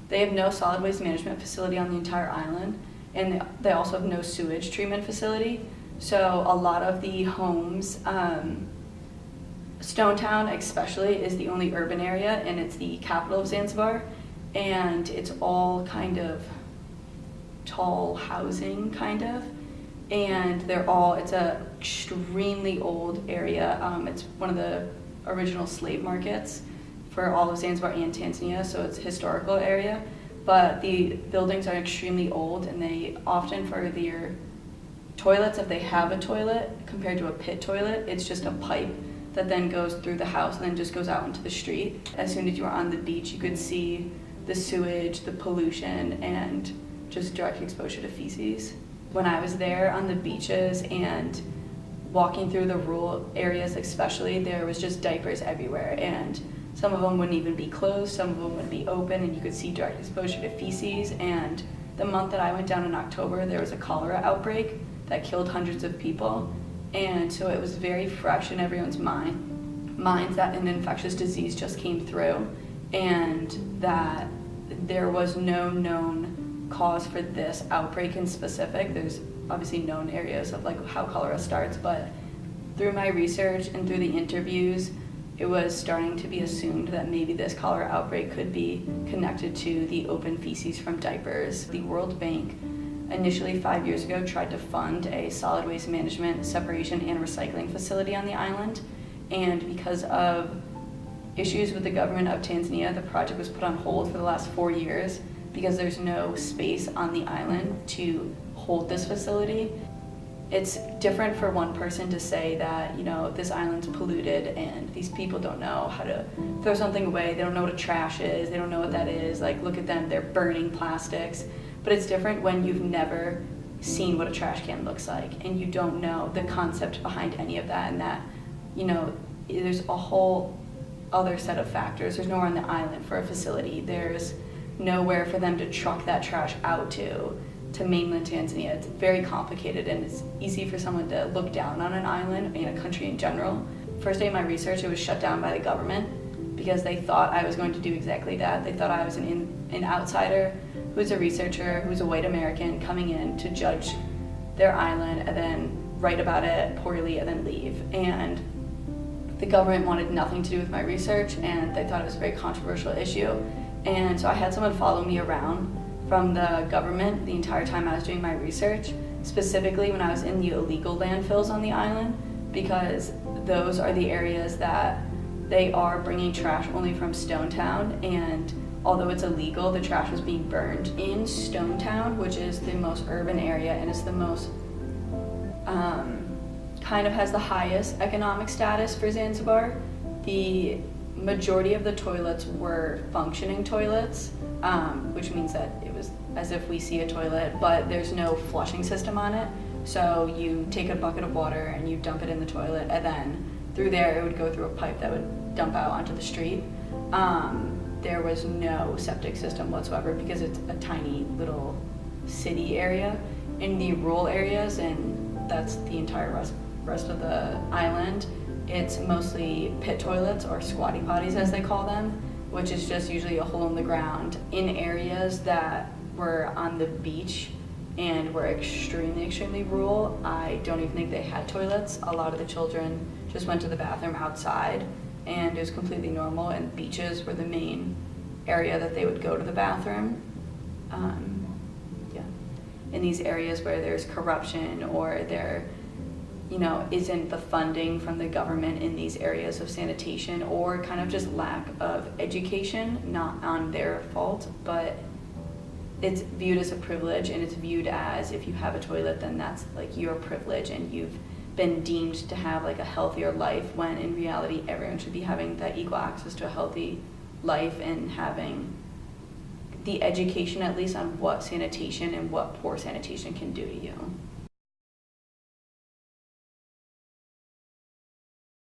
They have no solid waste management facility on the entire island, and they also have no sewage treatment facility. So a lot of the homes, Stonetown especially is the only urban area, and it's the capital of Zanzibar, and it's all kind of tall housing kind of, and it's a extremely old area. It's one of the original slave markets for all of Zanzibar and Tanzania, so it's a historical area, but the buildings are extremely old, and they often, for their toilets, if they have a toilet, compared to a pit toilet, it's just a pipe that then goes through the house and then just goes out into the street. As soon as you were on the beach, you could see the sewage, the pollution, and just direct exposure to feces. When I was there on the beaches and walking through the rural areas especially, there was just diapers everywhere, and some of them wouldn't even be closed, some of them would be open, and you could see direct exposure to feces. And the month that I went down in October, there was a cholera outbreak that killed hundreds of people, and so it was very fresh in everyone's minds that an infectious disease just came through, and that there was no known cause for this outbreak in specific. There's obviously known areas of like how cholera starts, but through my research and through the interviews, it was starting to be assumed that maybe this cholera outbreak could be connected to the open feces from diapers. The World Bank initially 5 years ago tried to fund a solid waste management, separation, and recycling facility on the island, and because of issues with the government of Tanzania, the project was put on hold for the last 4 years because there's no space on the island to hold this facility. It's different for one person to say that, this island's polluted and these people don't know how to throw something away, they don't know what a trash is, they don't know what that is, like look at them, they're burning plastics. But it's different when you've never seen what a trash can looks like and you don't know the concept behind any of that, and that, there's a whole other set of factors. There's nowhere on the island for a facility. There's nowhere for them to truck that trash out to mainland Tanzania. It's very complicated, and it's easy for someone to look down on an island and a country in general. First day of my research, it was shut down by the government because they thought I was going to do exactly that. They thought I was an outsider who's a researcher, who's a white American coming in to judge their island and then write about it poorly and then leave. And the government wanted nothing to do with my research, and they thought it was a very controversial issue. And so I had someone follow me around from the government the entire time I was doing my research, specifically when I was in the illegal landfills on the island, because those are the areas that they are bringing trash only from Stonetown, and although it's illegal, the trash was being burned in Stonetown, which is the most urban area and is the most kind of has the highest economic status for Zanzibar. The majority of the toilets were functioning toilets, which means that it was as if we see a toilet, but there's no flushing system on it. So you take a bucket of water and you dump it in the toilet, and then through there it would go through a pipe that would dump out onto the street. There was no septic system whatsoever because it's a tiny little city area. In the rural areas, and that's the entire rest of the island, it's mostly pit toilets, or squatty potties as they call them, which is just usually a hole in the ground. In areas that were on the beach and were extremely rural, I don't even think they had toilets. A lot of the children just went to the bathroom outside, and it was completely normal, and beaches were the main area that they would go to the bathroom. In these areas where there's corruption, or there isn't the funding from the government in these areas of sanitation, or kind of just lack of education, not on their fault, but it's viewed as a privilege, and it's viewed as if you have a toilet, then that's like your privilege, and you've been deemed to have like a healthier life, when in reality everyone should be having that equal access to a healthy life and having the education at least on what sanitation and what poor sanitation can do to you.